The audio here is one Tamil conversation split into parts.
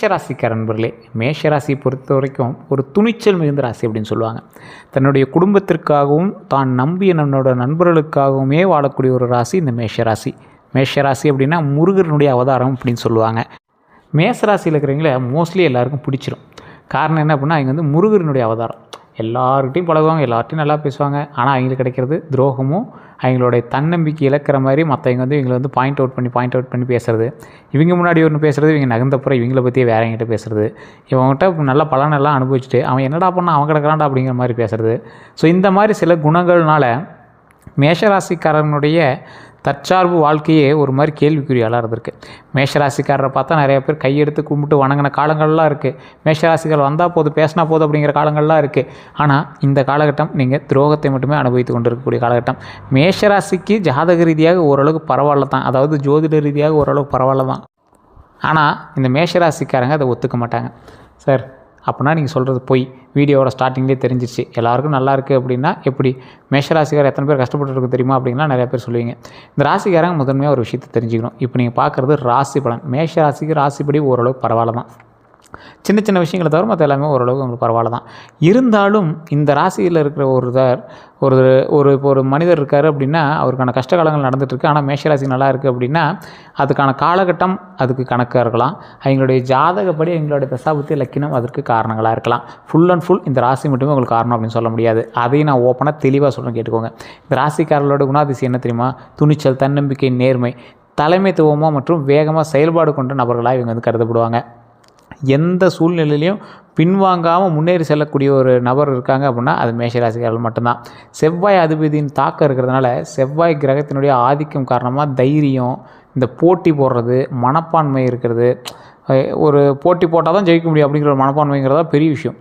மேஷராசிக்கார நண்பர்களே, மேஷராசியை பொறுத்த வரைக்கும் ஒரு துணிச்சல் மிகுந்த ராசி அப்படின்னு சொல்லுவாங்க. தன்னுடைய குடும்பத்திற்காகவும் தான் நம்பிய நண்பர்களுக்காகவுமே வாழக்கூடிய ஒரு ராசி இந்த மேஷராசி. மேஷராசி அப்படின்னா முருகனுடைய அவதாரம் அப்படின்னு சொல்லுவாங்க. மேஷராசியில் இருக்கிறவங்கள மோஸ்ட்லி எல்லாருக்கும் பிடிச்சிரும். காரணம் என்ன அப்படின்னா, அவங்க வந்து முருகனுடைய அவதாரம். எல்லார்கிட்டையும் பழகுவாங்க, எல்லார்ட்டையும் நல்லா பேசுவாங்க. ஆனால் அவங்களுக்கு கிடைக்கிறது துரோகமும், அவங்களுடைய தன்னம்பிக்கை இழக்கிற மாதிரி மற்றவங்க வந்து இவங்களை வந்து பாயிண்ட் அவுட் பண்ணி பேசுகிறது. இவங்க முன்னாடி ஒன்று பேசுகிறது, இவங்க நகர்ந்தப்புறம் இவங்கள பற்றியே வேற எங்கிட்ட பேசுகிறது. இவங்ககிட்ட நல்ல பலனெல்லாம் அனுபவிச்சுட்டு அவன் என்னடா பண்ணால் அவன் கிடக்கிறான்டா அப்படிங்கிற மாதிரி பேசுகிறது. ஸோ இந்த மாதிரி சில குணங்கள்னால மேஷராசிக்காரனுடைய தற்சார்பு வாழ்க்கையே ஒரு மாதிரி கேள்விக்குறியாலாம் இருந்திருக்கு. மேஷராசிக்காரரை பார்த்தா நிறைய பேர் கையெடுத்து கும்பிட்டு வணங்கின காலங்கள்லாம் இருக்குது. மேஷராசிக்கார் வந்தால் போதும், பேசினா போதும் அப்படிங்கிற காலங்கள்லாம் இருக்குது. ஆனால் இந்த காலகட்டம் நீங்கள் துரோகத்தை மட்டுமே அனுபவித்து கொண்டு இருக்கக்கூடிய காலகட்டம். மேஷராசிக்கு ஜாதக ரீதியாக ஓரளவுக்கு பரவாயில்ல தான், அதாவது ஜோதிட ரீதியாக ஓரளவுக்கு பரவாயில்ல தான். ஆனால் இந்த மேஷராசிக்காரங்க அதை ஒத்துக்க மாட்டாங்க. சார் அப்படின்னா நீங்கள் சொல்கிறது பொய், வீடியோவோட ஸ்டார்டிங்லேயே தெரிஞ்சிச்சு, எல்லாருக்கும் நல்லா இருக்குது அப்படின்னா எப்படி மேஷராசிக்காரர் எத்தனை பேர் கஷ்டப்பட்டுருக்கு தெரியுமா அப்படின்லாம் நிறைய பேர் சொல்லுவீங்க. இந்த ராசிக்காரங்க முதன்மையாக ஒரு விஷயத்தை தெரிஞ்சுக்கணும். இப்போ நீங்கள் பார்க்குறது ராசி பலன். மேஷராசிக்கு ராசிப்படி ஓரளவுக்கு பரவாயில்ல தான். சின்ன சின்ன விஷயங்களை தவிர மற்ற எல்லாமே ஓரளவுக்கு உங்களுக்கு பரவாயில்ல தான். இருந்தாலும் இந்த ராசியில் இருக்கிற ஒரு மனிதர் இருக்கார் அப்படின்னா அவருக்கான கஷ்ட காலங்கள் நடந்துகிட்ருக்கு. ஆனால் மேஷராசி நல்லா இருக்குது அப்படின்னா அதுக்கான காலகட்டம் அதுக்கு கணக்காக இருக்கலாம். அவங்களுடைய ஜாதகப்படி எங்களுடைய தசாபுத்தி லக்கினம் அதற்கு காரணங்களாக இருக்கலாம். ஃபுல் அண்ட் ஃபுல் இந்த ராசி மட்டுமே உங்களுக்கு காரணம் அப்படின்னு சொல்ல முடியாது. அதையும் நான் ஓப்பனாக தெளிவாக சொல்கிறேன், கேட்டுக்கோங்க. இந்த ராசிக்காரர்களோட குணாதிசயம் என்ன தெரியுமா? துணிச்சல், தன்னம்பிக்கை, நேர்மை, தலைமைத்துவமாக மற்றும் வேகமாக செயல்பாடு கொண்ட நபர்களாக இவங்க வந்து கருதப்படுவாங்க. எந்த சூழ்நிலையிலையும் பின்வாங்காமல் முன்னேறி செல்லக்கூடிய ஒரு நபர் இருக்காங்க அப்படின்னா அது மேஷராசிக்காரர்கள் மட்டும்தான். செவ்வாய் அதிபதியின் தாக்கம் இருக்கிறதுனால செவ்வாய் கிரகத்தினுடைய ஆதிக்கம் காரணமாக தைரியம், இந்த போட்டி போடுறது, மனப்பான்மை இருக்கிறது, ஒரு போட்டி போட்டால் தான் ஜெயிக்க முடியும் அப்படிங்கிற ஒரு மனப்பான்மைங்கிறதா பெரிய விஷயம்.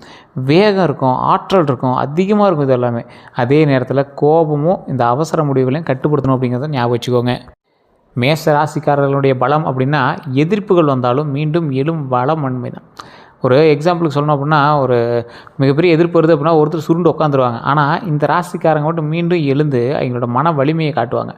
வேகம் இருக்கும், ஆற்றல் இருக்கும், அதிகமாக இருக்கும். இது எல்லாமே அதே நேரத்தில் கோபமும் இந்த அவசர முடிவுகளையும் கட்டுப்படுத்தணும் அப்படிங்கிறத ஞாபகம் வச்சுக்கோங்க. மேஷ ராசிக்காரர்களுடைய பலம் அப்படின்னா எதிர்ப்புகள் வந்தாலும் மீண்டும் எழும் வளமன்மை தான். ஒரு எக்ஸாம்பிளுக்கு சொல்லணும் அப்படின்னா, ஒரு மிகப்பெரிய எதிர்ப்பு வருது அப்படின்னா ஒருத்தர் சுருண்டு உட்காந்துருவாங்க. ஆனால் இந்த ராசிக்காரங்க மட்டும் மீண்டும் எழுந்து அவங்களோட மன வலிமையை காட்டுவாங்க.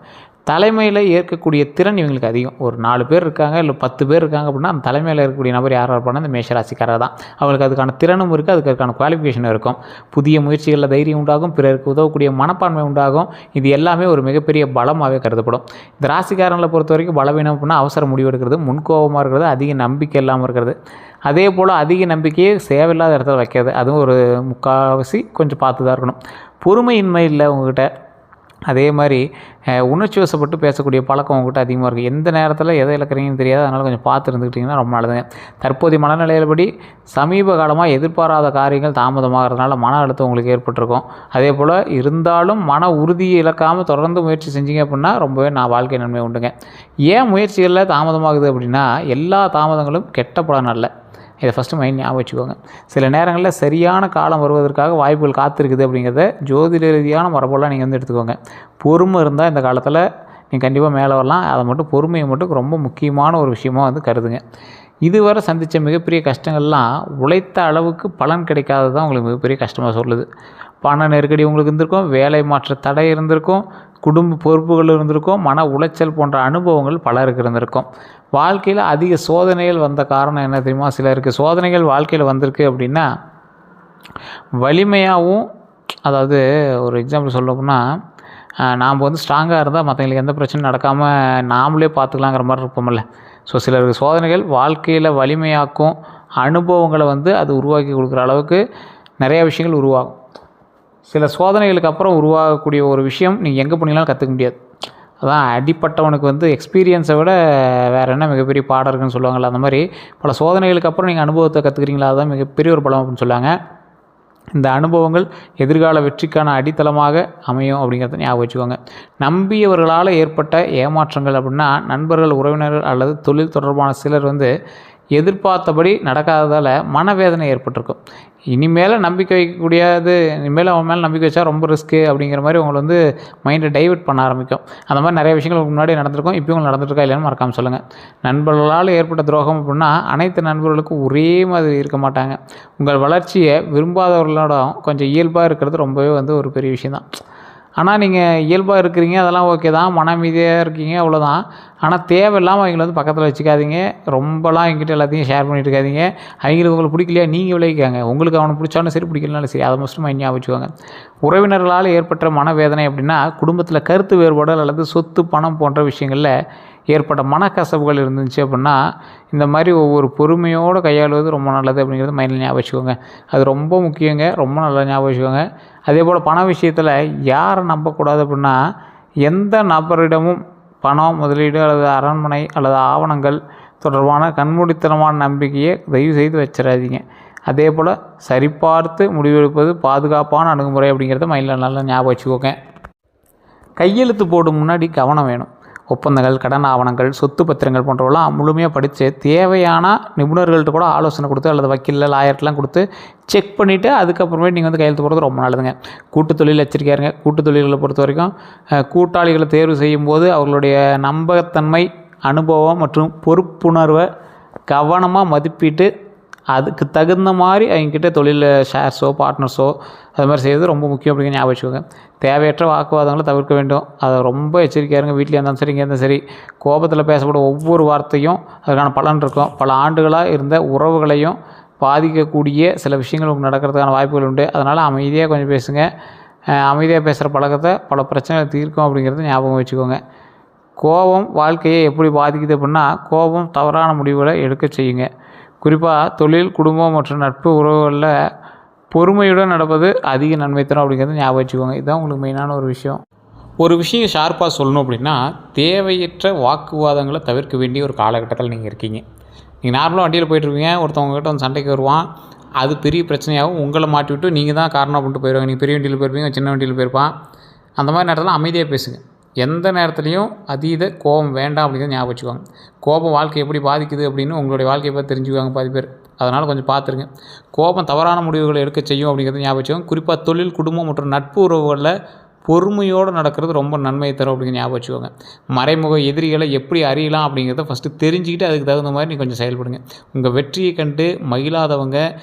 தலைமையில் ஏற்கக்கூடிய திறன் இவங்களுக்கு அதிகம். ஒரு 4 பேர் இருக்காங்க, இல்லை 10 பேர் இருக்காங்க அப்படின்னா அந்த தலைமையில் இருக்கக்கூடிய நபர் யாராக இருப்பாங்கன்னா இந்த மேஷராசிக்காரர் தான். அவங்களுக்கு அதுக்கான திறனும் இருக்குது, அதுக்கான குவாலிஃபிகேஷனும் இருக்கும். புதிய முயற்சிகளில் தைரியம் உண்டாகும், பிறருக்கு உதவக்கூடிய மனப்பான்மை உண்டாகும். இது எல்லாமே ஒரு மிகப்பெரிய பலமாகவே கருதப்படும். இந்த ராசிக்காரங்களை பொறுத்த வரைக்கும் பலவீனம் அப்படின்னா அவசர முடிவு எடுக்கிறது, முன்கோபமாக இருக்கிறது, அதிக நம்பிக்கை இல்லாமல் இருக்கிறது. அதே போல் அதிக நம்பிக்கையை தேவையில்லாத இடத்துல வைக்கிறது, அதுவும் ஒரு முக்கால்வாசி கொஞ்சம் பார்த்து தான் இருக்கணும். பொறுமையின்மை இல்லை உங்கள்கிட்ட. அதே மாதிரி உணர்ச்சி வசப்பட்டு பேசக்கூடிய பழக்கம் உங்கள்கிட்ட அதிகமாக இருக்குது. எந்த நேரத்தில் எதை இழக்கிறீங்கன்னு தெரியாது, அதனால் கொஞ்சம் பார்த்து இருந்துக்கிட்டிங்கன்னா ரொம்ப நல்லதுங்க. தற்போதைய மனநிலையில்படி சமீப காலமாக எதிர்பாராத காரியங்கள் தாமதமாகிறதுனால மன அழுத்தம் உங்களுக்கு ஏற்பட்டிருக்கும். அதே போல் இருந்தாலும் மன உறுதியை இழக்காமல் தொடர்ந்து முயற்சி செஞ்சீங்க அப்படின்னா ரொம்பவே வாழ்க்கை நன்மை உண்டுங்க. ஏன் முயற்சிகளில் தாமதமாகுது அப்படின்னா எல்லா தாமதங்களும் கெட்ட பலன் அல்ல. இதை ஃபஸ்ட்டு மைண்ட் ஞாபகம் வச்சுக்கோங்க. சில நேரங்களில் சரியான காலம் வருவதற்காக வாய்ப்புகள் காத்திருக்குது அப்படிங்கிறத ஜோதிட ரீதியான மரபெல்லாம் நீங்கள் வந்து எடுத்துக்கோங்க. பொறுமை இருந்தால் இந்த காலத்தில் நீங்கள் கண்டிப்பாக மேலே வரலாம். அதை மட்டும் பொறுமையை மட்டும் ரொம்ப முக்கியமான ஒரு விஷயமாக வந்து கருதுங்க. இதுவரை சந்தித்த மிகப்பெரிய கஷ்டங்கள்லாம் உழைத்த அளவுக்கு பலன் கிடைக்காதது தான் உங்களுக்கு மிகப்பெரிய கஷ்டமாக சொல்லுது. பண நெருக்கடி உங்களுக்கு இருந்திருக்கும், வேலை மாற்ற தடை இருந்திருக்கும், குடும்ப பொறுப்புகள் இருந்திருக்கும், மன உளைச்சல் போன்ற அனுபவங்கள் பலருக்கு இருந்திருக்கும். வாழ்க்கையில் அதிக சோதனைகள் வந்த காரணம் என்ன தெரியுமா? சிலருக்கு சோதனைகள் வாழ்க்கையில் வந்திருக்கு அப்படின்னா வலிமையாகவும், அதாவது ஒரு எக்ஸாம்பிள் சொல்லணும்னா, நாம் வந்து ஸ்ட்ராங்காக இருந்தால் மற்றவங்களுக்கு எந்த பிரச்சனையும் நடக்காமல் நாமளே பார்த்துக்கலாங்கிற மாதிரி இருப்போம்ல. ஸோ சிலருக்கு சோதனைகள் வாழ்க்கையில் வலிமையாக்கும், அனுபவங்களை வந்து அது உருவாக்கி கொடுக்குற அளவுக்கு நிறையா விஷயங்கள் உருவாகும். சில சோதனைகளுக்கு அப்புறம் உருவாகக்கூடிய ஒரு விஷயம் நீங்கள் எங்கே போனீங்களாலும் கற்றுக்க முடியாது. அதான் அடிப்பட்டவனுக்கு வந்து எக்ஸ்பீரியன்ஸை விட வேறு என்ன மிகப்பெரிய பாடம் இருக்குன்னு சொல்லுவாங்கள்ல, அந்த மாதிரி பல சோதனைகளுக்கு அப்புறம் நீங்கள் அனுபவத்தை கற்றுக்குறீங்களா, அதுதான் மிகப்பெரிய ஒரு பலம் அப்படின்னு சொல்லுவாங்க. இந்த அனுபவங்கள் எதிர்கால வெற்றிக்கான அடித்தளமாக அமையும் அப்படிங்கிறத ஞாபகம் வச்சுக்கோங்க. நம்பியவர்களால் ஏற்பட்ட ஏமாற்றங்கள் அப்படின்னா நண்பர்கள், உறவினர்கள் அல்லது தொழில் தொடர்பான சிலர் வந்து எதிர்பார்த்தபடி நடக்காததால் மனவேதனை ஏற்பட்டிருக்கும். இனிமேல் நம்பிக்கை வைக்கக்கூடியது, இனிமேல் அவன் மேலே நம்பிக்கை வச்சா ரொம்ப ரிஸ்க்கு அப்படிங்கிற மாதிரி உங்களை வந்து மைண்டை டைவர்ட் பண்ண ஆரம்பிக்கும். அந்த மாதிரி நிறைய விஷயங்கள் முன்னாடி நடந்திருக்கும், இப்போயும் நடந்துருக்கா இல்லைன்னு மறக்காமல் சொல்லுங்கள். நண்பர்களால் ஏற்பட்ட துரோகம் அப்படின்னா அனைத்து நண்பர்களுக்கும் ஒரே மாதிரி இருக்க மாட்டாங்க. உங்கள் வளர்ச்சியை விரும்பாதவர்களோட கொஞ்சம் இயல்பாக இருக்கிறது ரொம்பவே வந்து ஒரு பெரிய விஷயந்தான். ஆனால் நீங்கள் இயல்பாக இருக்கிறீங்க, அதெல்லாம் ஓகே தான், மன அமைதியாக இருக்கீங்க, அவ்வளோதான். ஆனால் தேவையில்லாமல் அவங்கள வந்து பக்கத்தில் வச்சுக்காதீங்க. ரொம்பலாம் என்கிட்ட எல்லாத்தையும் ஷேர் பண்ணிட்டு இருக்காதீங்க. அவங்களுக்கு உங்களுக்கு பிடிக்கலையா நீங்கள் விலகிக்கங்க. உங்களுக்கு அவனை பிடிச்சாலும் சரி, பிடிக்கலனாலும் சரி, அதை மஸ்ட்டு மைண்ட் ஞாபகம் வச்சுக்கோங்க. உறவினர்களால் ஏற்பட்ட மனவேதனை அப்படின்னா, குடும்பத்தில் கருத்து வேறுபாடுகள் அல்லது சொத்து, பணம் போன்ற விஷயங்களில் ஏற்பட்ட மனக்கசப்புகள் இருந்துச்சு அப்படின்னா, இந்த மாதிரி ஒவ்வொரு பொறுமையோடு கையாளுவது ரொம்ப நல்லது அப்படிங்கிறது மைண்டில் ஞாபகம் வச்சுக்கோங்க. அது ரொம்ப முக்கியங்க. ரொம்ப நல்லா ஞாபகம் வச்சுக்கோங்க. அதேபோல் பண விஷயத்தில் யாரை நம்பக்கூடாது அப்படின்னா, எந்த நபரிடமும் பணம், முதலீடு அல்லது அரண்மனை அல்லது ஆவணங்கள் தொடர்பான கண்மூடித்தனமான நம்பிக்கையை தயவுசெய்து வச்சிடாதீங்க. அதே போல் சரிபார்த்து முடிவெடுப்பது பாதுகாப்பான அணுகுமுறை அப்படிங்கிறத மைண்டில் நல்லா ஞாபகம் வச்சுக்கோங்க. கையெழுத்து போடும் முன்னாடி கவனம் வேணும். ஒப்பந்தங்கள், கடன் ஆவணங்கள், சொத்து பத்திரங்கள் போன்றவெல்லாம் முழுமையாக படித்து தேவையான நிபுணர்கள்ட்ட கூட ஆலோசனை கொடுத்து அல்லது வக்கீல், லாயர்ட்டெலாம் கொடுத்து செக் பண்ணிவிட்டு அதுக்கப்புறமே நீங்கள் வந்து கையெழுத்து போடுறது ரொம்ப நல்லதுங்க. கூட்டுத் தொழில் எச்சரிக்கையாக இருங்க. கூட்டுத் தொழில்களை பொறுத்த வரைக்கும் கூட்டாளிகளை தேர்வு செய்யும்போது அவர்களுடைய நம்பகத்தன்மை, அனுபவம் மற்றும் பொறுப்புணர்வை கவனமாக மதிப்பிட்டு அதுக்கு தகுந்த மாதிரி அவங்கக்கிட்ட தொழிலில் ஷேர்ஸோ, பார்ட்னர்ஸோ அது மாதிரி செய்வது ரொம்ப முக்கியம் அப்படிங்கிற ஞாபகம் வச்சுக்கோங்க. தேவையற்ற வாக்குவாதங்களை தவிர்க்க வேண்டும். அதை ரொம்ப எச்சரிக்கையாக இருங்க. வீட்டில் இருந்தாலும் சரி, இங்கே இருந்தாலும் சரி, கோபத்தில் பேசப்படும் ஒவ்வொரு வார்த்தையும் அதுக்கான பலன் இருக்கும். பல ஆண்டுகளாக இருந்த உறவுகளையும் பாதிக்கக்கூடிய சில விஷயங்கள் உங்களுக்கு நடக்கிறதுக்கான வாய்ப்புகள் உண்டு. அதனால் அமைதியாக கொஞ்சம் பேசுங்க. அமைதியாக பேசுகிற பழக்கத்தை பல பிரச்சனைகளை தீர்க்கும் அப்படிங்கிறத ஞாபகம் வச்சுக்கோங்க. கோபம் வாழ்க்கையை எப்படி பாதிக்குது அப்படின்னா, கோபம் தவறான முடிவுகளை எடுக்க செய்யுங்க. குறிப்பாக தொழில், குடும்பம் மற்றும் நட்பு உறவுகளில் பொறுமையுடன் நடப்பது அதிக நன்மை தரும் அப்படிங்கிறத ஞாபகம் வச்சுக்கோங்க. இதுதான் உங்களுக்கு மெயினான ஒரு விஷயம். ஒரு விஷயம் ஷார்ப்பாக சொல்லணும் அப்படின்னா, தேவையற்ற வாக்குவாதங்களை தவிர்க்க வேண்டிய ஒரு காலகட்டத்தில் நீங்கள் இருக்கீங்க. நீங்கள் நார்மலாக வண்டியில் போய்ட்டுருக்கீங்க, ஒருத்தவங்ககிட்ட வந்து சண்டைக்கு வருவான், அது பெரிய பிரச்சனையாகவும் உங்களை மாட்டி விட்டு நீங்கள் தான் காரணம் அப்படின்ட்டு போயிடுவாங்க. நீங்கள் பெரிய வண்டியில் போயிருப்பீங்க, சின்ன வண்டியில் போயிருப்பான். அந்த மாதிரி நேரத்தில் அமைதியாக பேசுங்க. எந்த நேரத்துலையும் அதீத கோபம் வேண்டாம் அப்படிங்கிறத ஞாபகம் வச்சுக்கோங்க. கோபம் வாழ்க்கை எப்படி பாதிக்குது அப்படின்னு உங்களுடைய வாழ்க்கையை பார்த்து தெரிஞ்சுக்குவாங்க பாதி பேர். அதனால் கொஞ்சம் பார்த்துருங்க. கோபம் தவறான முடிவுகளை எடுக்க செய்யும் அப்படிங்கிறத ஞாபகம் வச்சுக்கோங்க. குறிப்பாக தொழில், குடும்பம் மற்றும் நட்பு உறவுகளில் பொறுமையோடு நடக்கிறது ரொம்ப நன்மை தரும் அப்படிங்கிற ஞாபகம் வச்சுக்கோங்க. மறைமுக எதிரிகளை எப்படி அறியலாம் அப்படிங்கிறத ஃபஸ்ட்டு தெரிஞ்சுக்கிட்டு அதுக்கு தகுந்த மாதிரி நீங்கள் கொஞ்சம் செயல்படுங்க. உங்கள் வெற்றியை கண்டு மகிழாதவங்க,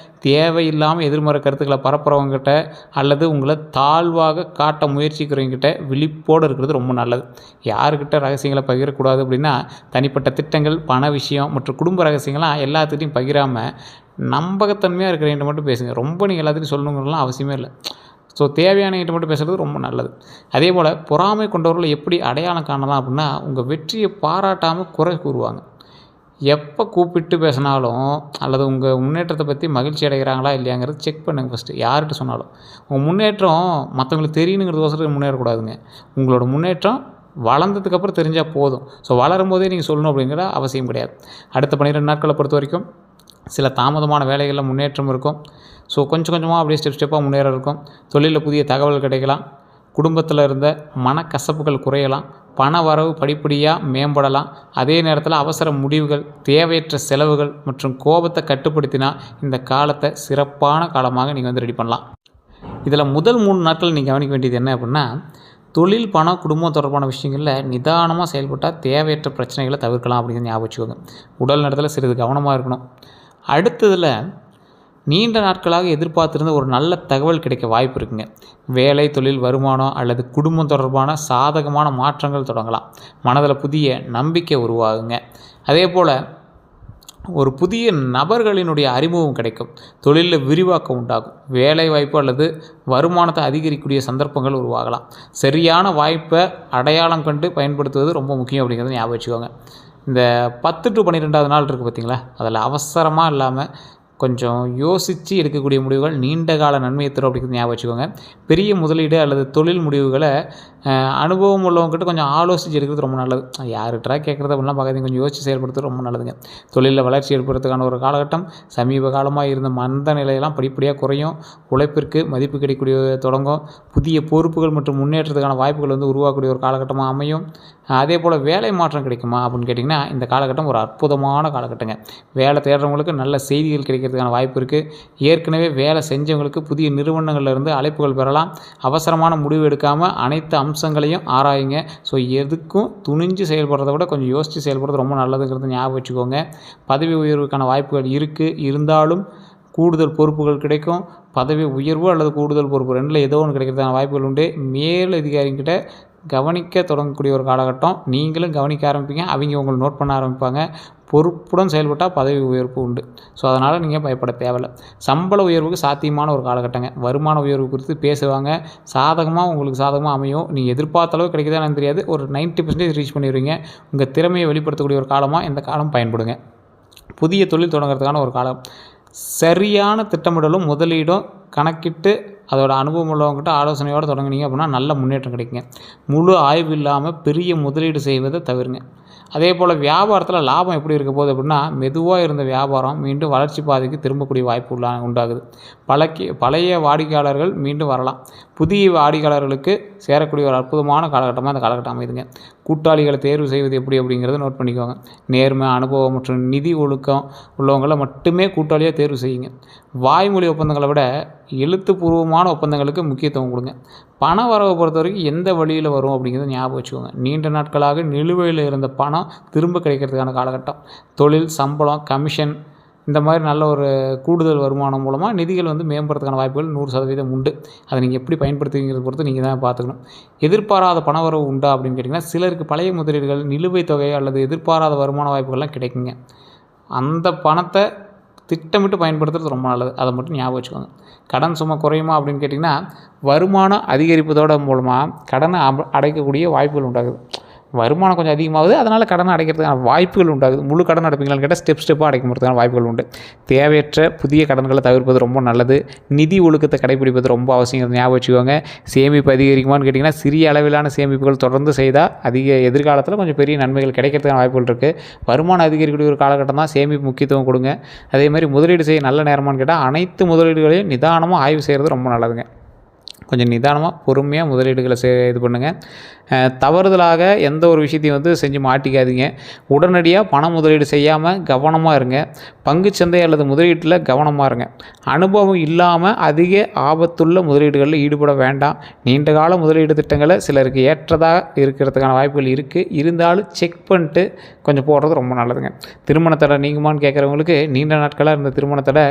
தேவையில்லாமல் எதிர்மறை கருத்துக்களை பரப்புறவங்ககிட்ட அல்லது உங்களை தாழ்வாக காட்ட முயற்சிக்கிறவங்ககிட்ட விழிப்போடு இருக்கிறது ரொம்ப நல்லது. யாருக்கிட்ட ரகசியங்களை பகிரக்கூடாது அப்படின்னா, தனிப்பட்ட திட்டங்கள், பண விஷயம் மற்றும் குடும்ப ரகசியங்கள்லாம் எல்லாத்துக்கிட்டையும் பகிராமல் நம்பகத்தன்மையாக இருக்கிறவங்க மட்டும் பேசுங்க. ரொம்ப நீங்கள் எல்லாத்துட்டையும் சொல்லணுங்கிறதுலாம் அவசியமே இல்லை. ஸோ தேவையானவங்கிட்ட மட்டும் பேசுகிறது ரொம்ப நல்லது. அதே போல் பொறாமை கொண்டவர்களை எப்படி அடையாளம் காணலாம் அப்படின்னா, உங்கள் வெற்றியை பாராட்டாமல் குறை கூறுவாங்க. எப்போ கூப்பிட்டு பேசினாலும் அல்லது உங்கள் முன்னேற்றத்தை பற்றி மகிழ்ச்சி அடைகிறாங்களா இல்லையாங்கிறது செக் பண்ணுங்கள் ஃபஸ்ட்டு. யார்கிட்ட சொன்னாலும் உங்கள் முன்னேற்றம் மற்றவங்களுக்கு தெரியணுங்கிறதுக்கோசரம் முன்னேறக்கூடாதுங்க. உங்களோட முன்னேற்றம் வளர்ந்ததுக்கப்புறம் தெரிஞ்சால் போதும். ஸோ வளரும் போதே நீங்கள் சொல்லணும் அப்படிங்கிற அவசியம் கிடையாது. அடுத்த 12 நாட்களை பொறுத்த வரைக்கும் சில தாமதமான வேலைகளில் முன்னேற்றம் இருக்கும். ஸோ கொஞ்சம் கொஞ்சமாக அப்படியே ஸ்டெப்பாக முன்னேற இருக்கும். தொழிலில் புதிய தகவல் கிடைக்கலாம். குடும்பத்தில் இருந்த மனக்கசப்புகள் குறையலாம். பண வரவு படிப்படியாக மேம்படலாம். அதே நேரத்தில் அவசர முடிவுகள், தேவையற்ற செலவுகள் மற்றும் கோபத்தை கட்டுப்படுத்தினா இந்த காலத்தை சிறப்பான காலமாக நீங்கள் வந்து ரெடி பண்ணலாம். இதில் முதல் 3 நாட்கள் நீங்கள் கவனிக்க வேண்டியது என்ன அப்படின்னா, தொழில், பணம், குடும்பம் தொடர்பான விஷயங்களில் நிதானமாக செயல்பட்டால் தேவையற்ற பிரச்சனைகளை தவிர்க்கலாம் அப்படிங்கிறது ஞாபகம் வச்சுக்கோங்க. உடல் நலத்தில் சிறிது கவனமாக இருக்கணும். அடுத்ததில் நீண்ட நாட்களாக எதிர்பார்த்திருந்த ஒரு நல்ல தகவல் கிடைக்க வாய்ப்பு இருக்குங்க. வேலை, தொழில், வருமானம் அல்லது குடும்பம் தொடர்பான சாதகமான மாற்றங்கள் தொடங்கலாம். மனதில் புதிய நம்பிக்கை உருவாகுங்க. அதே போல் ஒரு புதிய நபர்களினுடைய அறிமுகம் கிடைக்கும். தொழிலில் விரிவாக்கம் உண்டாகும். வேலை வாய்ப்பு அல்லது வருமானத்தை அதிகரிக்கக்கூடிய சந்தர்ப்பங்கள் உருவாகலாம். சரியான வாய்ப்பை அடையாளம் கண்டு பயன்படுத்துவது ரொம்ப முக்கியம் அப்படிங்கிறத ஞாபகம் வச்சுக்கோங்க. இந்த 10 to 12வது நாள் இருக்குது பார்த்திங்களா, அதில் அவசரமாக இல்லாமல் கொஞ்சம் யோசித்து எடுக்கக்கூடிய முடிவுகள் நீண்ட கால நன்மையை தரும் அப்படிங்கிறது ஞாபகம் வச்சுக்கோங்க. பெரிய முதலீடு அல்லது தொழில் முடிவுகளை அனுபவம் உள்ளவங்ககிட்ட கொஞ்சம் ஆலோசித்து எடுக்கிறது ரொம்ப நல்லது. யார்கிட்ட கேட்குறது அப்படின்லாம் பார்க்காதீங்க. கொஞ்சம் யோசித்து செயல்படுத்துறது ரொம்ப நல்லதுங்க. தொழிலில் வளர்ச்சி ஏற்படுறதுக்கான ஒரு காலகட்டம். சமீப காலமாக இருந்த மந்த நிலையெல்லாம் படிப்படியாக குறையும். உழைப்பிற்கு மதிப்பு கிடைக்கக்கூடிய தொடங்கும். புதிய பொறுப்புகள் மற்றும் முன்னேற்றத்துக்கான வாய்ப்புகள் வந்து உருவாக்கக்கூடிய ஒரு காலகட்டமாக அமையும். அதே போல் வேலை மாற்றம் கிடைக்குமா அப்படின்னு கேட்டிங்கன்னா, இந்த காலகட்டம் ஒரு அற்புதமான காலகட்டங்க. வேலை தேடுறவங்களுக்கு நல்ல செய்திகள் கிடைக்கிறதுக்கான வாய்ப்பு இருக்குது. ஏற்கனவே வேலை செஞ்சவங்களுக்கு புதிய நிறுவனங்கள்லேருந்து அழைப்புகள் பெறலாம். அவசரமான முடிவு எடுக்காமல் அனைத்து அம்சங்களையும் ஆராயுங்க. ஸோ எதுக்கும் துணிஞ்சு செயல்படுறத விட கொஞ்சம் யோசித்து செயல்படுறது ரொம்ப நல்லதுங்கிறது ஞாபகம் வச்சுக்கோங்க. பதவி உயர்வுக்கான வாய்ப்புகள் இருக்குது. இருந்தாலும் கூடுதல் பொறுப்புகள் கிடைக்கும். பதவி உயர்வு அல்லது கூடுதல் பொறுப்பு 2ல் ஏதோ ஒன்று கிடைக்கிறதுக்கான வாய்ப்புகள் உண்டு. மேல் அதிகாரிகிட்ட கவனிக்க தொடங்கக்கூடிய ஒரு காலகட்டம். நீங்களும் கவனிக்க ஆரம்பிப்பீங்க, அவங்க உங்களை நோட் பண்ண ஆரம்பிப்பாங்க. பொறுப்புடன் செயல்பட்டால் பதவி உயர்வு உண்டு. ஸோ அதனால் நீங்கள் பயப்பட தேவையில்லை. சம்பள உயர்வுக்கு சாத்தியமான ஒரு காலகட்டங்க. வருமான உயர்வு குறித்து பேசுவாங்க. சாதகமாக உங்களுக்கு சாதகமாக அமையும். நீங்கள் எதிர்பார்த்த அளவு கிடைக்குதான்னு தெரியாது. ஒரு 90% ரீச் பண்ணிடுவீங்க. உங்கள் திறமையை வெளிப்படுத்தக்கூடிய ஒரு காலமாக இந்த காலம் பயன்படுங்க. புதிய தொழில் தொடங்குறதுக்கான ஒரு காலம். சரியான திட்டமிடலும் முதலீடும் கணக்கிட்டு அதோட அனுபவம் உள்ளவங்ககிட்ட ஆலோசனையோடு தொடங்குனீங்க அப்படின்னா நல்ல முன்னேற்றம் கிடைக்குங்க. முழு ஆய்வு இல்லாமல் பெரிய முதலீடு செய்வதை தவிருங்க. அதே போல் வியாபாரத்தில் லாபம் எப்படி இருக்க போகுது அப்படின்னா, மெதுவாக இருந்த வியாபாரம் மீண்டும் வளர்ச்சி பாதைக்கு திரும்பக்கூடிய வாய்ப்பு உண்டாகுது. பழைய வாடிக்கையாளர்கள் மீண்டும் வரலாம். புதிய வாடிக்கையாளர்களுக்கு சேரக்கூடிய ஒரு அற்புதமான காலகட்டமாக இந்த காலகட்டம் அமைதுங்க. கூட்டாளிகளை தேர்வு செய்வது எப்படி அப்படிங்கிறத நோட் பண்ணிக்கோங்க. நேர்மை, அனுபவம் மற்றும் நிதி ஒழுக்கம் உள்ளவங்களை மட்டுமே கூட்டாளியாக தேர்வு செய்யுங்க. வாய்மொழி ஒப்பந்தங்களை விட எழுத்துப்பூர்வமான ஒப்பந்தங்களுக்கு முக்கியத்துவம் கொடுங்க. பண வரவை பொறுத்த வரைக்கும் எந்த வழியில் வரும் அப்படிங்கிறத ஞாபகம் வச்சுக்கோங்க. நீண்ட நாட்களாக நிலுவையில் இருந்த பணம் திரும்ப கிடைக்கிறதுக்கான காலகட்டம். தொழில், சம்பளம், கமிஷன் இந்த மாதிரி நல்ல ஒரு கூடுதல் வருமானம் மூலமாக நிதிகள் மேம்படுறதுக்கான வாய்ப்புகள் 100% உண்டு. அதை நீங்கள் எப்படி பயன்படுத்துவீங்கிறத பொறுத்து நீங்கள் தான் பார்த்துக்கணும். எதிர்பாராத பணவரவு உண்டா அப்படின்னு கேட்டிங்கன்னா, சிலருக்கு பழைய முதலீடுகள், நிலுவைத் தொகை அல்லது எதிர்பாராத வருமான வாய்ப்புகள்லாம் கிடைக்குங்க. அந்த பணத்தை திட்டமிட்டு பயன்படுத்துறது ரொம்ப நல்லது. அதை மட்டும் ஞாபகம் வச்சுக்கோங்க. கடன் சுமை குறையுமா அப்படின்னு கேட்டிங்கன்னா, வருமானம் அதிகரிப்பதோட மூலமாக கடனை அடைக்கக்கூடிய வாய்ப்புகள் உண்டாகுது. வருமானம் கொஞ்சம் அதிகமாகுது, அதனால் கடனை அடைக்கிறதுக்கான வாய்ப்புகள் உண்டாகுது. முழு கடன் அடைப்பீங்களான்னு கேட்டால் ஸ்டெப்பாக அடைக்கிறதுக்கான வாய்ப்புகள் உண்டு. தேவையற்ற புதிய கடன்களை தவிர்ப்பது ரொம்ப நல்லது. நிதி ஒழுக்கத்தை கடைபிடிப்பது ரொம்ப அவசியம். ஞாபகம் வச்சுக்கோங்க. சேமிப்பு அதிகரிக்குமான்னு கேட்டிங்கன்னா, சிறிய அளவிலான சேமிப்புகள் தொடர்ந்து செய்தால் எதிர்காலத்தில் கொஞ்சம் பெரிய நன்மைகள் கிடைக்கிறதுக்கான வாய்ப்புகள் இருக்குது. வருமானம் அதிகரிக்கக்கூடிய ஒரு காலகட்டம் தான். சேமிப்பு முக்கியத்துவம் கொடுங்க. அதே மாதிரி முதலீடு செய்ய நல்ல நேரமானு கேட்டால், அனைத்து முதலீடுகளையும் நிதானமாக ஆய்வு செய்கிறது ரொம்ப நல்லதுங்க. கொஞ்சம் நிதானமாக பொறுமையாக முதலீடுகளை இது பண்ணுங்கள். தவறுதலாக எந்த ஒரு விஷயத்தையும் செஞ்சு மாட்டிக்காதீங்க. உடனடியாக பண முதலீடு செய்யாமல் கவனமாக இருங்க. பங்குச்சந்தை அல்லது முதலீட்டில் கவனமாக இருங்க. அனுபவம் இல்லாமல் அதிக ஆபத்துள்ள முதலீடுகளில் ஈடுபட வேண்டாம். நீண்டகால முதலீடு திட்டங்களை சிலருக்கு ஏற்றதாக இருக்கிறதுக்கான வாய்ப்புகள் இருக்குது. இருந்தாலும் செக் பண்ணிட்டு கொஞ்சம் போடுறது ரொம்ப நல்லதுங்க. திருமணத்தடை நீங்குமான்னு கேட்குறவங்களுக்கு, நீண்ட நாட்களாக இருந்த திருமணத்தடை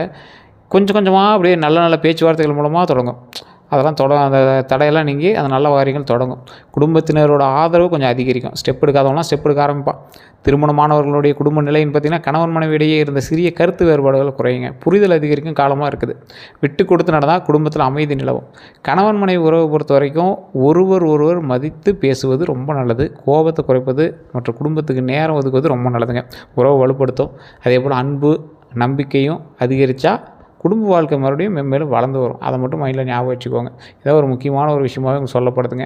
கொஞ்சம் கொஞ்சமாக அப்படியே நல்ல நல்ல பேச்சுவார்த்தைகள் மூலமாக தொடங்கும். அதெல்லாம் அந்த தடையெல்லாம் நீங்கி அந்த நல்ல காரியங்கள் தொடங்கும். குடும்பத்தினரோட ஆதரவு கொஞ்சம் அதிகரிக்கும். ஸ்டெப் எடுக்காதவங்களாம் ஸ்டெப் எடுக்க ஆரம்பிப்பான். திருமணமானவர்களுடைய குடும்ப நிலைன்னு பார்த்திங்கன்னா, கணவன் மனைவியிடையே இருந்த சிறிய கருத்து வேறுபாடுகள் குறையுங்க. புரிதல் அதிகரிக்கும் காலமாக இருக்குது. விட்டு கொடுத்து நடந்தால் குடும்பத்தில் அமைதி நிலவும். கணவன் மனைவி உறவை பொறுத்த வரைக்கும் ஒருவர் மதித்து பேசுவது ரொம்ப நல்லது. கோபத்தை குறைப்பது மற்றும் குடும்பத்துக்கு நேரம் ஒதுக்குவது ரொம்ப நல்லதுங்க. உறவை வலுப்படுத்தும். அதே போல் அன்பு, நம்பிக்கையும் அதிகரித்தா குடும்ப வாழ்க்கை மறுபடியும் மென்மேலும் வளர்ந்து வரும். அதை மட்டும் மைண்டில் ஞாபகம் வச்சுக்கோங்க. இதான் ஒரு முக்கியமான ஒரு விஷயமாகவே உங்களுக்கு சொல்லப்படுதுங்க.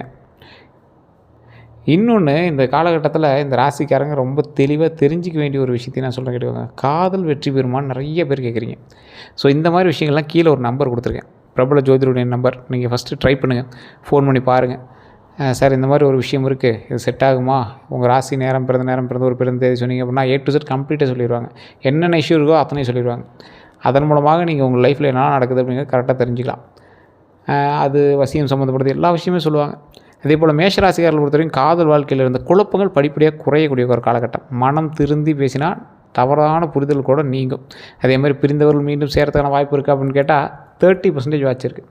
இன்னொன்று, இந்த காலகட்டத்தில் இந்த ராசிக்காரங்க ரொம்ப தெளிவாக தெரிஞ்சிக்க வேண்டிய ஒரு விஷயத்தையும் நான் சொல்ல கேட்டுக்கோங்க. காதல் வெற்றி பெறுமான்னு நிறைய பேர் கேட்குறீங்க. ஸோ இந்த மாதிரி விஷயங்கள்லாம் கீழே ஒரு நம்பர் கொடுத்துருக்கேன். பிரபல ஜோதிடருடைய நம்பர். நீங்கள் ஃபஸ்ட்டு ட்ரை பண்ணுங்கள். ஃபோன் பண்ணி பாருங்கள். சார், இந்த மாதிரி ஒரு விஷயம் இருக்குது, இது செட் ஆகுமா? உங்கள் ராசி நேரம் பிறந்த ஒரு பிறந்த தேதி சொன்னீங்க அப்படின்னா A to Z கம்ப்ளீட்டாக சொல்லிடுவாங்க. என்னென்ன இஷ்யூ இருக்கோ அத்தனையும் சொல்லிடுவாங்க. அதன் மூலமாக நீங்கள் உங்கள் லைஃப்பில் என்ன நடக்குது அப்படிங்கிறது கரெக்டாக தெரிஞ்சுக்கலாம். அது வசியம் சம்மந்தப்படுது எல்லா விஷயமே சொல்லுவாங்க. அதே போல் மேஷராசிக்காரர்கள் பொறுத்த வரைக்கும் காதல் வாழ்க்கையில் இருந்த குழப்பங்கள் படிப்படியாக குறையக்கூடிய ஒரு காலகட்டம். மனம் திருந்தி பேசினா தவறான புரிதல் கூட நீங்கும். அதே மாதிரி பிரிந்தவர்கள் மீண்டும் சேர்றதுக்கான வாய்ப்பு இருக்குது அப்படின்னு கேட்டால் 30% வாய்ச்சிருக்கு.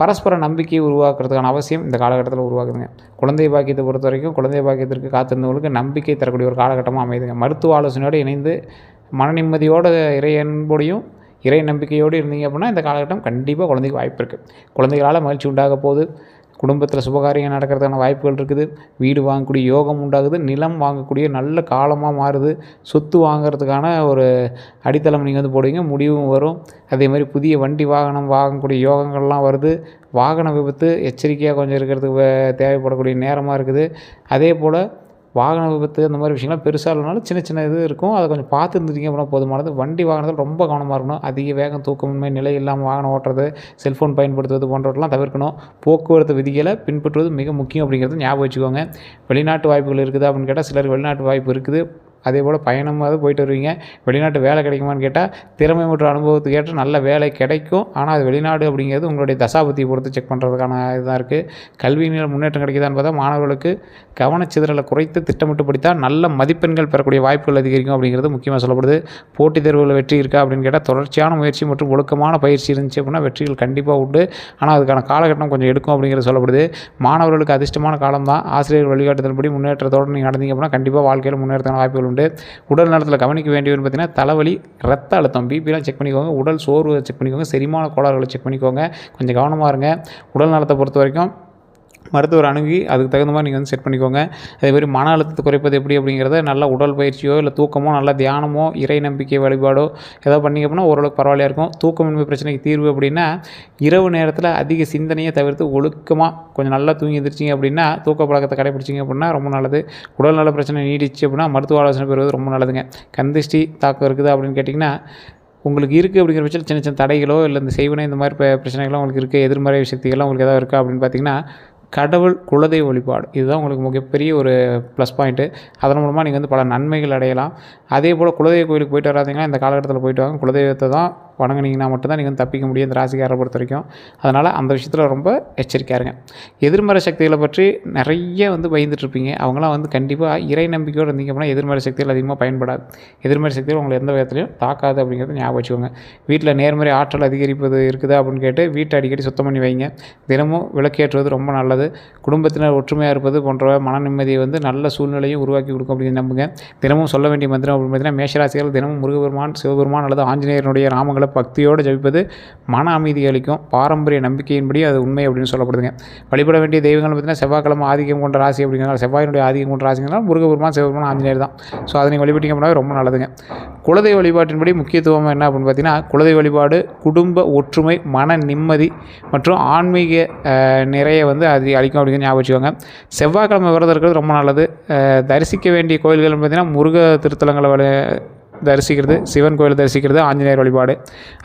பரஸ்பர நம்பிக்கையை உருவாக்குறதுக்கான அவசியம் இந்த காலகட்டத்தில் உருவாக்குதுங்க. குழந்தை பாக்கியத்தை பொறுத்த வரைக்கும் குழந்தை பாக்கியத்திற்கு காத்திருந்தவங்களுக்கு நம்பிக்கை தரக்கூடிய ஒரு காலகட்டமாக அமைதுங்க. மருத்துவ ஆலோசனையோடு இணைந்து மன நிம்மதியோடு இறை அன்போடையும் இறை நம்பிக்கையோடு இருந்தீங்க அப்படின்னா இந்த காலகட்டம் கண்டிப்பாக குழந்தைக்கு வாய்ப்பு இருக்குது. குழந்தைகளால் மகிழ்ச்சி உண்டாக போகுது. குடும்பத்தில் சுபகாரியம் நடக்கிறதுக்கான வாய்ப்புகள் இருக்குது. வீடு வாங்கக்கூடிய யோகம் உண்டாகுது. நிலம் வாங்கக்கூடிய நல்ல காலமாக மாறுது. சொத்து வாங்கிறதுக்கான ஒரு அடித்தளம் நீங்கள் போடுவீங்க, முடிவும் வரும். அதே மாதிரி புதிய வண்டி வாகனம் வாங்கக்கூடிய யோகங்கள்லாம் வருது. வாகன விபத்து எச்சரிக்கையாக கொஞ்சம் இருக்கிறதுக்கு தேவைப்படக்கூடிய நேரமாக இருக்குது. அதே போல் வாகன விபத்து அந்த மாதிரி விஷயங்கள்லாம் பெருசாக இல்லைனாலும் சின்ன சின்ன இது இருக்கும். அதை கொஞ்சம் பார்த்து இருந்துட்டீங்க அப்படின்னா போதுமானது. வண்டி வாகனத்தில் ரொம்ப கவனமாக இருக்கணும். அதிக வேகம், தூக்கமின்மை, நிலை இல்லாமல் வாகனம் ஓட்டுறது, செல்ஃபோன் பயன்படுத்துவது போன்றவற்றெல்லாம் தவிர்க்கணும். போக்குவரத்து விதிகளை பின்பற்றுவது மிக முக்கியம் அப்படிங்கிறது ஞாபகம் வச்சுக்கோங்க. வெளிநாட்டு வாய்ப்புகள் இருக்குது அப்படின்னு கேட்டால் சிலருக்கு வெளிநாட்டு வாய்ப்பு இருக்குது. அதேபோல் பயணமாவது போயிட்டு வருவீங்க. வெளிநாட்டு வேலை கிடைக்குமான்னு கேட்டால் திறமை மற்றும் அனுபவத்துக்கு ஏற்ற நல்ல வேலை கிடைக்கும். ஆனால் அது வெளிநாடு அப்படிங்கிறது உங்களுடைய தசாபுத்தியை பொறுத்து செக் பண்ணுறதுக்கான இதுதான் இருக்குது. கல்வியில் முன்னேற்றம் கிடைக்குதான்னு பார்த்தா மாணவர்களுக்கு கவனச்சிதறலை குறைத்து திட்டமிட்டு படித்தால் நல்ல மதிப்பெண்கள் பெறக்கூடிய வாய்ப்புகள் அதிகரிக்கும் அப்படிங்கிறது முக்கியமாக சொல்லப்படுது. போட்டித் தேர்வுகளில் வெற்றி இருக்கா அப்படின்னு கேட்டால் தொடர்ச்சியான முயற்சி மற்றும் ஒழுக்கமான பயிற்சி இருந்துச்சு அப்படின்னா வெற்றிகள் கண்டிப்பாக உண்டு. ஆனால் அதுக்கான காலகட்டம் கொஞ்சம் எடுக்கும் அப்படிங்கிறது சொல்லப்படுது. மாணவர்களுக்கு அதிர்ஷ்டமான காலம் தான். ஆசிரியர் வழிகாட்டுதல்படி முன்னேற்றத்தோடு நீங்கள் நடந்தீங்க அப்படின்னா கண்டிப்பாக வாழ்க்கையில் முன்னேற்றமான வாய்ப்புகள் உண்டு. உடல் நலத்தில் கவனிக்க வேண்டியதுன்னு பார்த்தீங்கன்னா தலைவலி, ரத்த அழுத்தம், பிபிலாம் செக் பண்ணிக்கோங்க. உடல் சோர்வு செக் பண்ணிக்கோங்க. செரிமான கோளாறுகளை செக் பண்ணிக்கோங்க. கொஞ்சம் கவனமாக இருங்க. உடல் நலத்தை பொறுத்த வரைக்கும் மருத்துவர் அணுகி அதுக்கு தகுந்த மாதிரி நீங்கள் வந்து செட் பண்ணிக்கோங்க. அதேமாதிரி மன அழுத்தத்தை குறைப்பது எப்படி அப்படிங்கிறத நல்ல உடல் பயிற்சியோ இல்லை தூக்கமோ நல்ல தியானமோ இறை நம்பிக்கை வழிபாடோ ஏதோ பண்ணிங்க அப்படின்னா ஓரளவுக்கு பரவாயில்லையா இருக்கும். தூக்கமின்மை பிரச்சனைக்கு தீர்வு அப்படின்னா இரவு நேரத்தில் அதிக சிந்தனையை தவிர்த்து ஒழுக்கமாக கொஞ்சம் நல்லா தூங்கி எந்திரிச்சிங்க அப்படின்னா தூக்க பழக்கத்தை கடைப்பிடிச்சிங்க அப்படின்னா ரொம்ப நல்லது. உடல்நல பிரச்சனை நீடிச்சு அப்படின்னா மருத்துவ ஆலோசனை பெறுவது ரொம்ப நல்லதுங்க. கந்திஷ்டி தாக்கம் இருக்குது அப்படின்னு கேட்டிங்கன்னா உங்களுக்கு இருக்குது அப்படிங்கிற பட்சத்தில் சின்ன சின்ன தடைகளோ இல்லை இந்த செய்வனை இந்த மாதிரி பிரச்சனைகள்லாம் உங்களுக்கு இருக்குது, எதிர்மறை சக்திகள்லாம் உங்களுக்கு எதாவது இருக்கா அப்படின்னு பார்த்தீங்கன்னா கடவுள் குலதெய்வ வழிபாடு இதுதான் உங்களுக்கு மிகப்பெரிய ஒரு ப்ளஸ் பாயிண்ட்டு. அதன் மூலமாக நீங்கள் வந்து பல நன்மைகள் அடையலாம். அதே போல் குலதெய்வ கோயிலுக்கு போயிட்டு வராதிங்கன்னா இந்த காலகட்டத்தில் போயிட்டு வாங்க. குலதெய்வத்தை தான் வணங்கினீங்கன்னா மட்டும்தான் நீங்கள் வந்து தப்பிக்க முடியும் இந்த ராசிக்காரரை பொறுத்த வரைக்கும். அதனால் அந்த விஷயத்தில் ரொம்ப எச்சரிக்கையாக இருங்க. எதிர்மறை சக்திகளை பற்றி நிறைய வந்து பயந்துட்டுருப்பீங்க. அவங்களாம் வந்து கண்டிப்பாக இறை நம்பிக்கையோடு இருந்தீங்க அப்படின்னா எதிர்மறை சக்திகள் அதிகமாக பயன்படாது. எதிர்மறை சக்திகள் உங்களை எந்த விதத்துலையும் தாக்காது அப்படிங்கிறத ஞாபகம் வச்சுக்கோங்க. வீட்டில் நேர்மறை ஆற்றல் அதிகரிப்பது இருக்குதா அப்படின்னு கேட்டு வீட்டை அடிக்கடி சுத்தம் பண்ணி வைங்க. தினமும் விளக்கேற்றுவது ரொம்ப நல்லது. குடும்பத்தினர் ஒற்றுமையாக இருப்பது போன்ற மன நிம்மதியை வந்து நல்ல சூழ்நிலையும் உருவாக்கி கொடுக்கும் அப்படின்னு நம்புங்க. தினமும் சொல்ல வேண்டிய மந்திரம் அப்படின்னு பார்த்தீங்கன்னா மேஷராசிகள் தினமும் முருகபெருமான், சிவபெருமான் அல்லது ஆஞ்சநேயருடைய நாமங்களை பக்தியோடு ஜபிப்பது மன அமைதி அளிக்கும். பாரம்பரிய நம்பிக்கையின்படி அது உண்மை அப்படின்னு சொல்லப்படுதுங்க. வழிபட வேண்டிய தெய்வங்கள் பார்த்தீங்கன்னா செவ்வாய்க்கிழமை ஆதிக்கம் கொண்ட ராசி அப்படிங்கிறனால செவ்வாயினுடைய ஆதிக்கம் கொண்ட ராசிங்கிறனால முருகபெருமான், சிவபெருமான், ஆஞ்சநேயர் தான். ஸோ அதை நீங்கள் வழிபட்டீங்க அப்படின்னா ரொம்ப நல்லதுங்க. குலதெய்வ வழிபாட்டின்படி முக்கியத்துவம் என்ன அப்படின்னு பார்த்தீங்கன்னா குலதெய்வ வழிபாடு குடும்ப ஒற்றுமை, மன நிம்மதி மற்றும் ஆன்மீக நிறைய வந்து அது அளிக்கும் அப்படிங்கிற ஞாபகம் வச்சுக்கோங்க. செவ்வாய்க்கிழமை விரதம் இருக்கிறது ரொம்ப நல்லது. தரிசிக்க வேண்டிய கோயில்கள் பார்த்தீங்கன்னா முருக திருத்தலங்களை தரிசிக்கிறது, சிவன் கோயில் தரிசிக்கிறது, ஆஞ்சநேயர் வழிபாடு.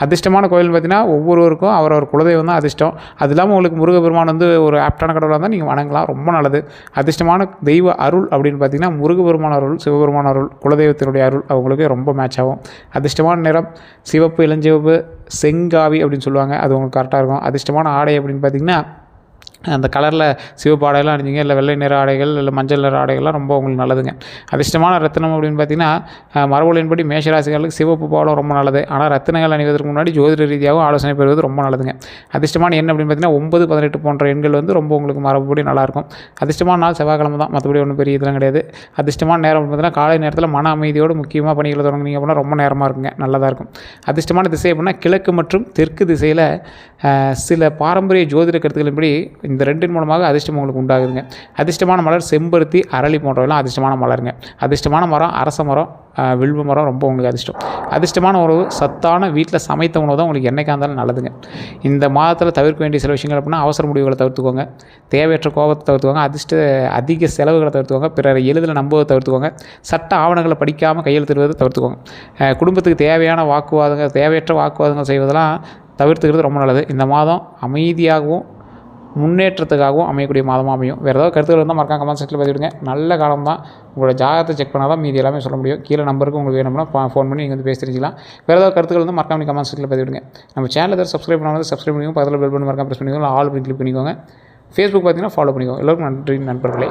அதிர்ஷ்டமான கோயில்னு பார்த்தீங்கன்னா ஒவ்வொருவருக்கும் அவரவர் குலதெய்வம் தான் அதிர்ஷ்டம். அது இல்லாமல் உங்களுக்கு முருகபெருமான் வந்து ஒரு ஆப்டான கடவுளாக இருந்தால் நீங்கள் வணங்கலாம், ரொம்ப நல்லது. அதிர்ஷ்டமான தெய்வ அருள் அப்படின்னு பார்த்தீங்கன்னா முருகபெருமான அருள், சிவபெருமான அருள், குலதெய்வத்தினுடைய அருள் அவங்களுக்கு ரொம்ப மேட்ச் ஆகும். அதிர்ஷ்டமான நிறம் சிவப்பு, இளஞ்சிவப்பு, செங்காவி அப்படின்னு சொல்லுவாங்க, அது உங்களுக்கு கரெக்டாக இருக்கும். அதிர்ஷ்டமான ஆடை அப்படின்னு பார்த்தீங்கன்னா அந்த கலரில் சிவப்பு ஆடையெல்லாம் அணிஞ்சிங்க, இல்லை வெள்ளை நிற ஆடைகள் இல்லை மஞ்சள் நிற ஆடைகள்லாம் ரொம்ப உங்களுக்கு நல்லதுங்க. அதிர்ஷ்டமான ரத்தினம் அப்படின்னு பார்த்தீங்கன்னா மரபுகளின்படி மேஷராசிகளுக்கு சிவப்பு பாலம் ரொம்ப நல்லது. ஆனால் ரத்தினங்கள் அணிவதற்கு முன்னாடி ஜோதிட ரீதியாகவும் ஆலோசனை பெறுவது ரொம்ப நல்லதுங்க. அதிர்ஷ்டமான எண் அப்படின்னு பார்த்தீங்கன்னா 9, 18 போன்ற எண்கள் வந்து ரொம்ப உங்களுக்கு மரபுப்படி நல்லாயிருக்கும். அதிர்ஷ்டமான நாள் செவ்வாய்க்கிழமை தான், மற்றபடி ஒன்றும் பெரிய இதெல்லாம் கிடையாது. அதிர்ஷ்டமான நேரம் பார்த்தீங்கன்னா காலை நேரத்தில் மன அமைதியோடு முக்கியமாக பணிகளை தொடங்குனீங்க அப்படின்னா ரொம்ப நேரமாக இருக்குங்க, நல்லதாக இருக்கும். அதிர்ஷ்டமான திசை அப்படின்னா கிழக்கு மற்றும் தெற்கு திசையில் சில பாரம்பரிய ஜோதிட கருத்துக்களின்படி இந்த ரெண்டின் மூலமாக அதிர்ஷ்டம் உங்களுக்கு உண்டாகுதுங்க. அதிர்ஷ்டமான மலர் செம்பருத்தி, அரளி போன்றவெல்லாம் அதிர்ஷ்டமான மலருங்க. அதிர்ஷ்டமான மரம் அரச மரம், வில்வ மரம் ரொம்ப உங்களுக்கு அதிர்ஷ்டம். அதிர்ஷ்டமான உணவு சத்தான வீட்டில் சமைத்த உணவு தான் உங்களுக்கு என்னைக்காக இருந்தாலும் நல்லதுங்க. இந்த மாதத்தில் தவிர்க்க வேண்டிய சில விஷயங்கள் அப்படின்னா அவசர முடிவுகளை தவிர்த்துக்கோங்க, தேவையற்ற கோபத்தை தவிர்த்துக்கோங்க, அதிக செலவுகளை தவிர்த்துக்கோங்க, பிறரை எளிதில் நம்புவதை தவிர்த்துக்கோங்க, சட்ட ஆவணங்களை படிக்காமல் கையெழுத்திடுவதை தவிர்த்துக்கோங்க. குடும்பத்துக்கு தேவையான வாக்குவாதங்கள், தேவையற்ற வாக்குவாதங்கள் செய்வதெல்லாம் தவிர்த்துக்கிறது ரொம்ப நல்லது. இந்த மாதம் அமைதியாகவும் முன்னேற்றத்துக்காகவும் அமையக்கூடிய மாதமாக அமையும். வேறு ஏதாவது கருத்துக்கள் இருந்தால் மறக்காம கமெண்ட் செக்ஷனில் பதிவிடுங்க. நல்ல காலம் தான். உங்களோட ஜாதகத்தை செக் பண்ணால் தான் மீதி எல்லாமே சொல்ல முடியும். கீழே நம்பருக்கு உங்களுக்கு வேணும்னா ஃபோன் பண்ணி நீங்கள் வந்து பேசி தெரிஞ்சிக்கலாம். வேறு ஏதாவது கருத்துக்கள் வந்து மறக்காம கமெண்ட் செக்ஷனில் பதிவிடுங்க. நம்ம சேனல் ஏதாவது சப்ஸ்கிரைப் பண்ணாலும் சப்ஸ்கிரைப் பண்ணிக்கோங்க, பக்கத்தில் பெல் பட்டன் மறக்காம ப்ரெஸ் பண்ணிக்கோங்க, ஆல் பண்ணி கிளிக் பண்ணிக்கோங்க. ஃபேஸ்புக் பார்த்தீங்கன்னா ஃபாலோ பண்ணிக்கோங்க. எல்லோருக்கும் நன்றி நண்பர்களே.